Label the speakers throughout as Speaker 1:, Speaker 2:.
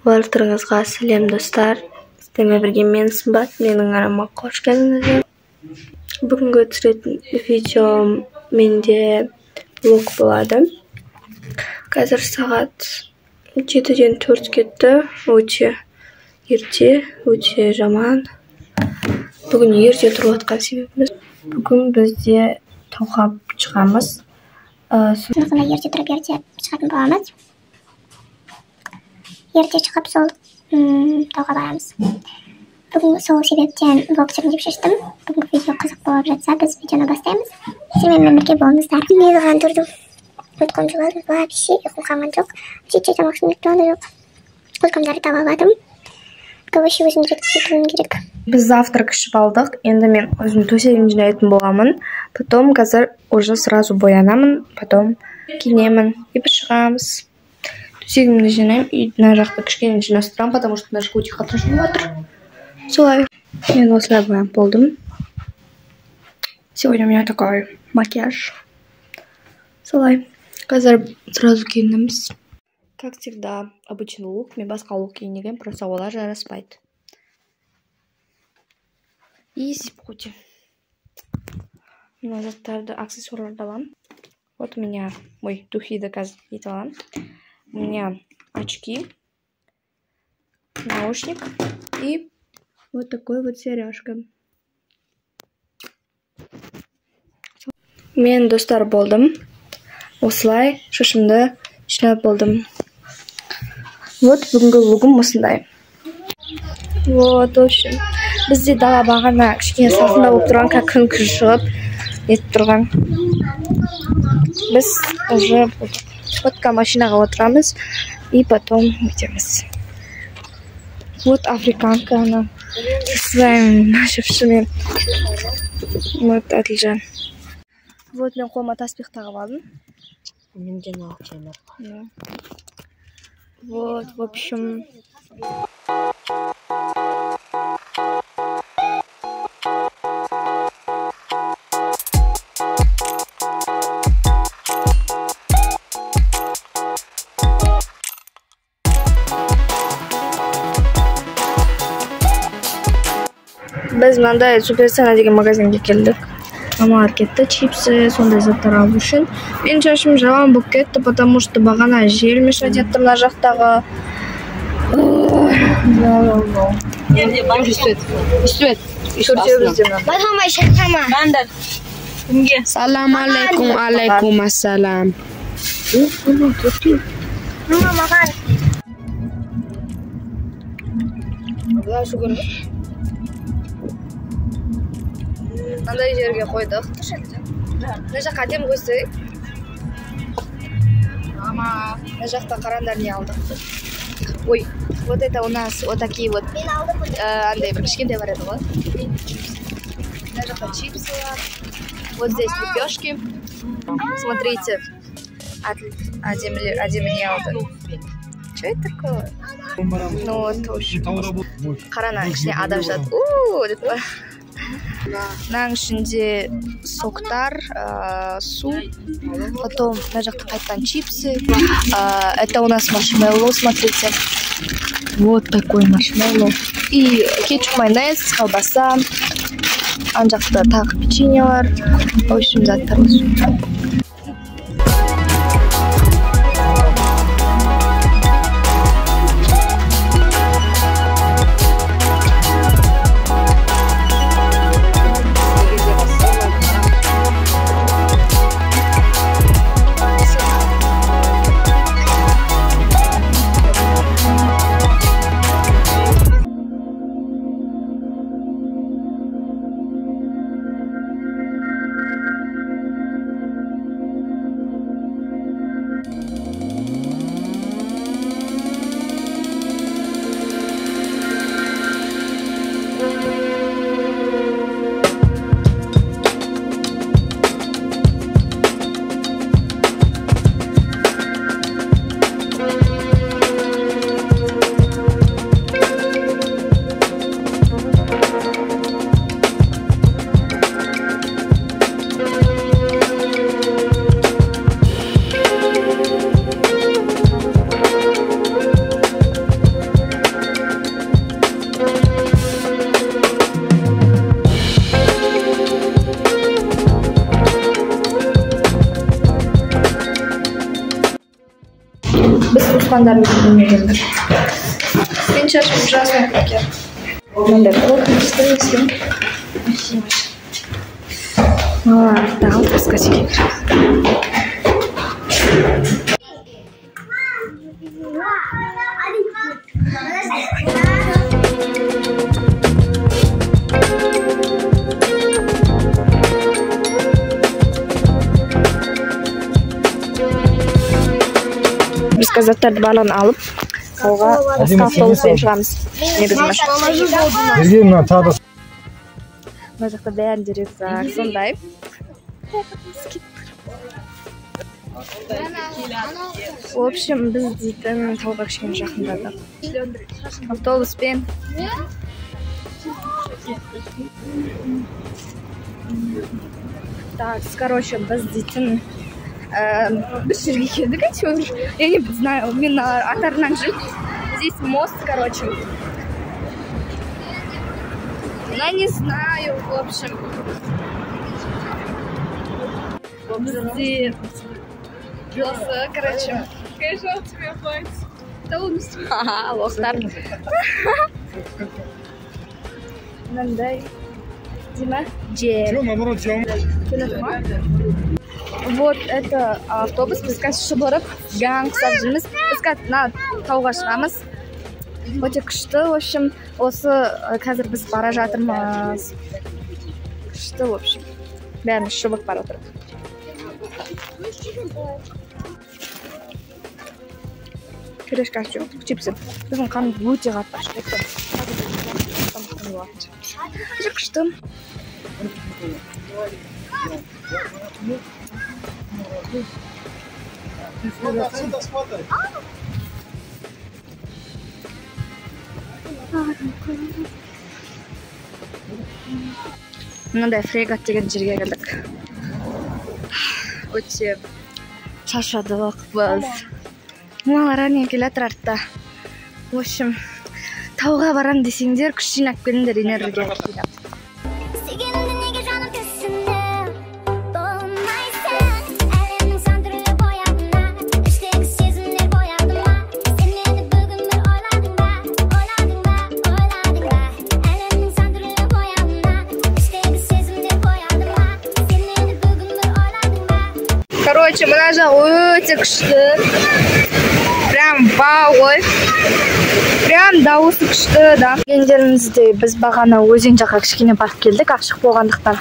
Speaker 1: Барлықтарыңызға сәлем достар. Сіздермен бірге мен Сымбат, менің арамға қош келдіңіздер. Бүгінгі түсіретін видео менде влог болады. Қазір сағат 7-ден 4 кетті. Өте ерте, өте жаман. Бүгін ерте тұрып жатқан себебіміз. Бүгін бізде тауға шығамыз.
Speaker 2: Сондықтан ерте тұрып ерте шығатын боламыз. Ерте шығып сол тауға барамыз. Бүгін сол себептен влог түсірейін деп шештім. Бүгінгі видео қызық болып жатса, біз видеоны бастаймыз. Сіздермен бірге болыңыздар. Мен оған тұрдым. Өткен жылы вообще ұйқым қалған жоқ. Жеке тамақ ішмекте оны жоқ. Ұйқымдарды таба алладым. Короче, өзім жеткізуім керек.
Speaker 1: Біз завтрак ішіп алдық. Енді мен өзім төсегін жинайтын боламын. Потом қазір уже сразу боянамын. Потом киінемін. И шығамыз. Төсегімді жинаймын. И мына жақты кішкене жинастырамын, потому что мына жақ өте қатты жуып жатыр. Солай. Мен осылай боянып болдым. Сегодня у меня такой макияж. Солай. Қазір сразу киінеміз. Как всегда, обычный лук. Мен басқа лук киінген, просто олар жараспайды. И сипхути. Мына заттарды, аксессуарларды аламын. Вот у меня мой духиді қазір етіп аламын. У меня очки, наушник и вот такой вот сережка. Мен достар болдым. Осылай шашымды жинап болдым. Вот бүгінгі влогым осындай. Вот, в общем, бізде дала бағана кішкене салқында болып тұрған, как күн шығып етіп тұрған. Біз уже фотка машинаға отырамыз и потом өтеміз. Вот африканка, она со своими нашившими. Вот Әділжан. Вот мен қолыма таспих тағып алдым.
Speaker 3: Менде наушнилар бар.
Speaker 1: Вот, в общем. Біз мынандай Суперсцена деген магазинге келдік. Мамалар кетті, чипсы, сондай заттар алу үшін. Мен шашым жаман болып кетті, потому что бағана жел мешать етті мына жақтағы.
Speaker 3: Салам алейкум, алейкум ассалам.
Speaker 1: Мынандай жерге қойдық. Мына жаққа әдемі қойсай. Мына жақта қарандар не алдық. Ой, вот это у нас вот такие вот. Андай бір кішкентай бар еді ғой. Мына жақта чипсы бар. Вот здесь лепешки. Смотрите. Әдемі не алды. Что это такое? Ну вот, в общем. Қарана ішіне адам жатыр. Деп бар. Мынаның ішінде соктар, су, потом мына жақта қайтқан чипсы. Это у нас маршмеллоу, смотрите. Вот такой маршмеллоу. И кетчуп, майонез, колбаса. Ан жақта тағы печенье бар. В общем, заттар осы. Баландар білмегендір. Мен шашым жасын көке. Мындай қолтын да, алып басқа біз заттарды барлығын алып, тауға басқа автобуспен шығамыз. Мына жақта бәрін рюкзак, сондай. В общем, біз дейтін тауға кішкене жақындадық. Автобуспен. Так, короче, біз дейтін біз жерге келдік, әйтеуір. Я не знаю, мен аттарынан жүріп. Здесь мост, короче. Я не знаю, в общем. Бізде осы, короче. Конечно, тебе хватит. Да он ха-ха, лохтар. Мынандай. Дима? Вот это автобус. Біз қазір шұбырып, жаң құсап жүрміз. Біз қазір тауға шығамыз. Өте күшті, в общем, осы қазір біз бара жатырмыз. Күшті, в общем. Бәріміз шұбып бара отырып. Пюрешка жоқ, чипсы. Біздің қаным өте қатты. Күшті. Мынандай фрегат деген жерге келдік. Өте шаршадық біз. Мыналар әне келатыр артта. В общем, тауға барам десеңдер, күш жинап келіңдер энергия. Короче, мына жақ өте күшті. Прям вау ғой. Прям дауысы күшті, да. Гендерімізде біз бағана өзен жаққа кішкене барып келдік, ашық болғандықтан.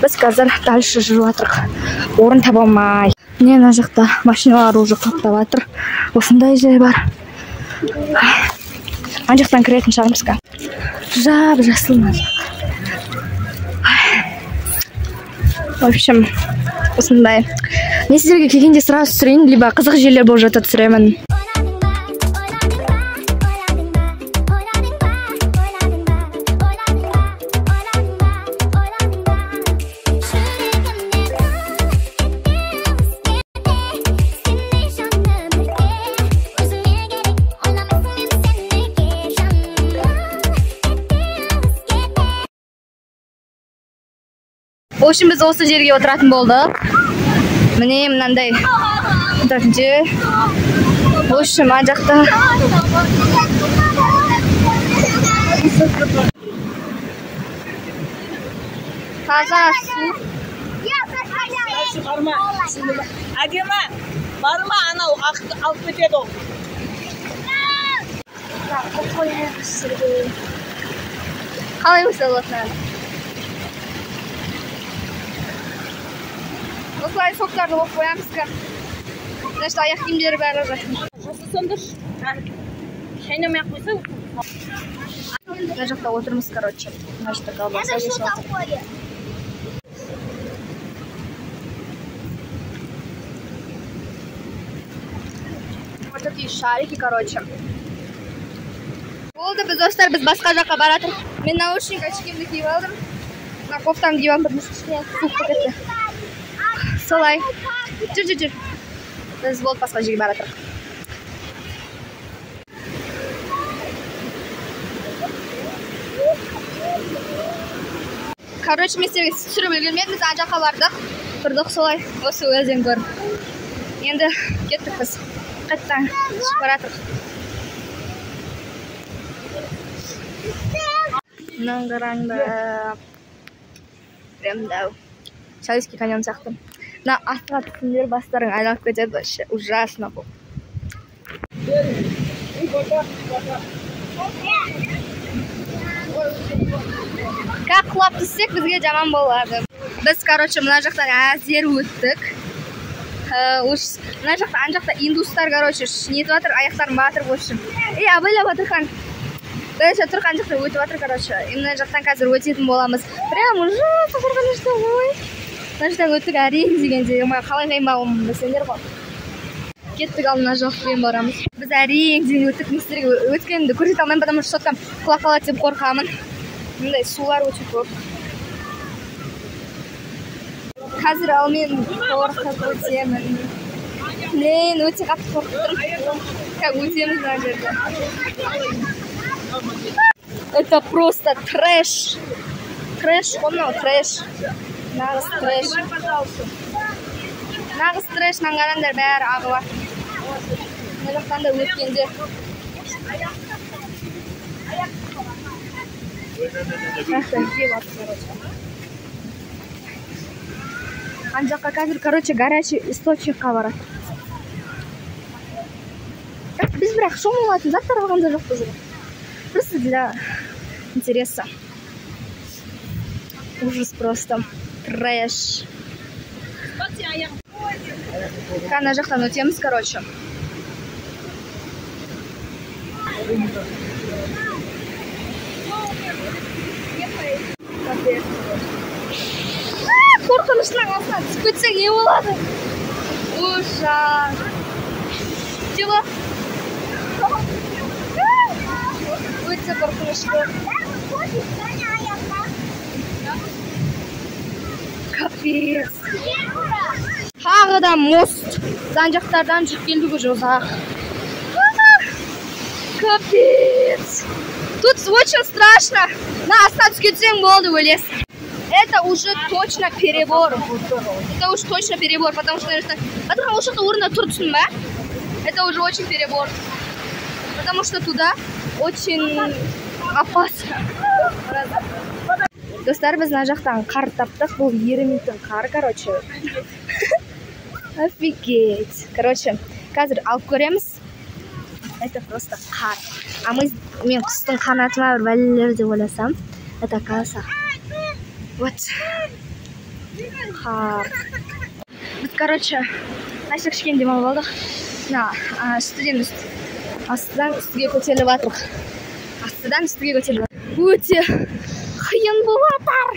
Speaker 1: Біз қазір дальше жүріп жатырық. Орын таба алмай. Міне мына жақта машиналар уже қаптап жатыр. Осындай жер бар. Ана жақтан кіретін шығармыз. Жап-жасыл мына жақ. В общем, осындай. Мен сіздерге келгенде сразу түсірейін, либо қызық жерлер болып жатады түсіремін. В общем, біз осы жерге отыратын болдық. Міне мынандай отыратын жер. В общем, ана жақта таза су.
Speaker 4: Әдемі, барма анау алып кетеді ол.
Speaker 1: Қалай мысалы осыны? Осылай соқтарды болып қоямыз ка. Значит, аяқ киімдері бәрі жатыр.
Speaker 4: Жасысыңдыр. Шайнамай-ақ қойса.
Speaker 1: Мына жақта отырмыз, короче. Мына жақта колбаса жеп жатыр. Вот такие шарики, короче. Болды, біз достар, біз басқа жаққа баратыр. Мен наушник очкимді киіп алдым. Мына кофтамды киіп алдым, кішкене суық кетті. Солай. Жүр. Біз болып басқа жерге баратыр. Короче, мен сіздерге түсіріп үлгермедім. Біз ана жаққа бардық. Тұрдық солай. Осы өзен көріп. Енді кеттік біз. қайттан шығып баратыр. Мынаны қараңдар. Прям да Шалийский каньон сияқты. Мына астыға түсіңдер, бастарың айналып кетеді, вообще ужасно бұл. Как құлап түссек бізге жаман болады. Біз, короче, мына жақтан әзер өттік. Мына жақта, ан жақта индустар, короче, нетіп атыр, аяқтарын батыр болсын. Абайлап атырхан. Дайша тұрған жақта өтіп атыр, короче. Мына жақтан қазір өтетін боламыз. Прям ужасно қорқынышты, ой. Мына жақтан өттік әрең дегенде, қалай қаймағым бәсендер ғой. Кеттік алдына жоқпен барамыз. Біз әрең деген өттік, мистерге өткенімді көрсете алмайын, потому что соттан құлап қалады деп қорқамын. Мындай сулар өте көп. Қазір алмен қорқып өтемін. Мен өте қатты қорқыттым. Как өтеміз мына жерде. Это просто трэш. Трэш, қомнау, трэш. Нағыз трэш. Нағыз трэш, наңғарандар бәрі ағыла. Мына жақтан да өткенде. Ан жаққа қазір, короче, горячий источникқа барады. Біз бірақ шомылатын заттар алғанда жоқпыз. Просто для интереса. Ужас просто. Трэш. Ана жақтан өтеміз, короче. Қорқыныштың астына түсіп кетсең не болады? Ужас. Чего? Өте қорқынышты. Капец. Тағы да мост. Жан жақтардан жүріп келдігі жозақ. Капец. Тут очень страшно. На астына түсіп кетсең болды, өлесің. Это уже точно перебор. Это уж точно перебор, потому что это уже очень перебор. Потому что туда очень опасно. Достар, біз мына жақтан қар таптық. Бұл ерімейтін қар, короче. Офигеть. Короче, қазір алып көреміз. Это просто қар. А мен құстың қанатыма бір бәлелер деп ойласам. Это оказывается вот қар. Біз, короче, нашық кішкене демалып алдық. Үстіден астыдан үстіге көтеріліп атырық. Астыдан үстіге көтеріліп атырық. Өте қиын болатыр.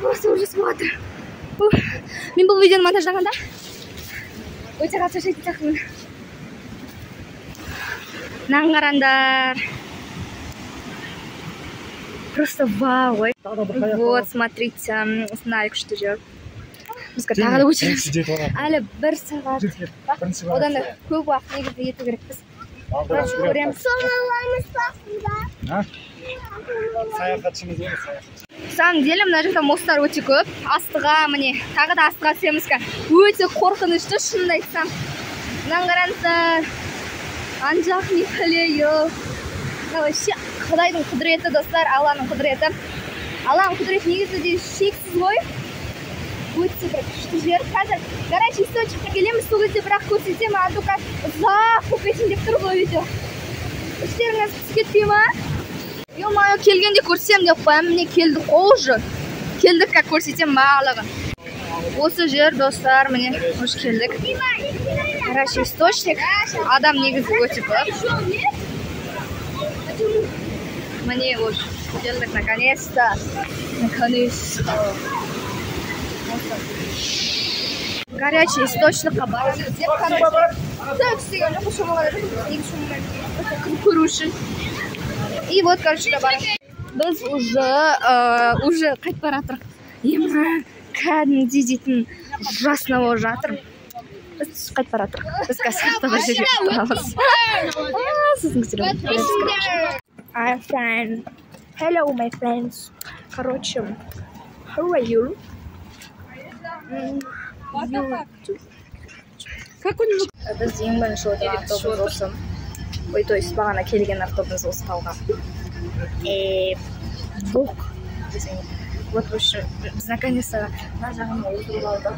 Speaker 1: Просто ужас болатыр. Мен бұл видеоны монтаждағанда өте қатты шайтын тақымын. Наңғарандар. Просто вау. Вот, смотрите, знаю, что жер. Бізге тағы да өтеміз. Әлі бір сағат. Одан да көп уақыт негізді ету керекпіз. Көреміз.
Speaker 5: Саяхатшымыз еді, саяхатшы.
Speaker 1: Самом деле, мына жақта мосттар өте көп. Астыға, міне, тағы да астыға түсеміз. Өте қорқынышты, шынымды айтсам. Мынаны қараңыздар. Ан жақ не білейо. Вообще, Құдайдың құдіреті, достар, Алланың құдіреті. Алланың құдіреті негізі де шексіз ғой. Өте бір күшті жер. Қазір горячий источникқа келеміз, сол кезде бірақ көрсетем, только ұзақ болып кетейін деп тұр ғой видео. Іштеріңіз түсіп кетпей ма? Ё-моё, келгенде көрсем деп қоям, міне келді қожы. Келдік, как көрсетем барлығын. Осы жер, достар, міне, қош келдік. Горячий источник. Адам негізі өте көп. Міне, қош келдік, наконец-то. Наконец-то. Горячий источникқа барамыз деп қана. Так, істеген жоқ, шомылады. Негіз шомылады. Көру үшін. И вот, короче, барамыз. Біз уже қайтып баратырық. Ема, кәдімгідей дейтін ужасно болып жатыр. Біз қайтып баратырық. Біз қазір бір жерге тұрамыз. Сіздің күтіріңіз. I'm fine. Hello, my friends. Короче, how are you? Біз ең бірінші отырған автобус осы. Ой, то есть бағана келген автобус осы талға. Вот, в общем, біз наконец-то мына жағына отырып алдық.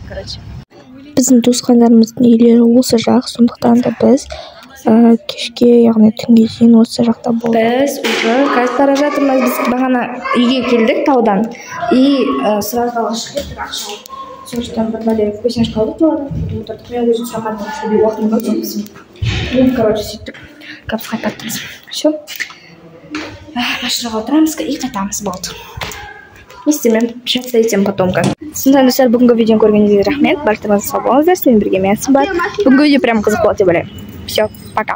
Speaker 1: Короче. Біздің туысқандарымыздың үйлері осы жақ, сондықтан да біз кешке, яғни түнге дейін осы жақта болдық. Біз уже қазір бара жатырмыз. Біз бағана үйге келдік таудан. И сразу шығып кеттік ақша алып. Сондықтан бір бәле вкусняшка алдық таудан. Отырдық. Мен өзім сұрағанмын, чтобы уақытым көп болсын. Короче, сөйттік. Капс қайтаттымыз. Все. Машинаға отырамыз и қайтамыз болды. Не істеймін, общаться етем потом как. Сонда достар, бүгінгі видеоны көргеніңізге рахмет. Баршаңызға сау болыңыздар. Сізбен бірге мен Сымбат. Бүгінгі видео прям қызық болды деп ойлаймын. Все, пока.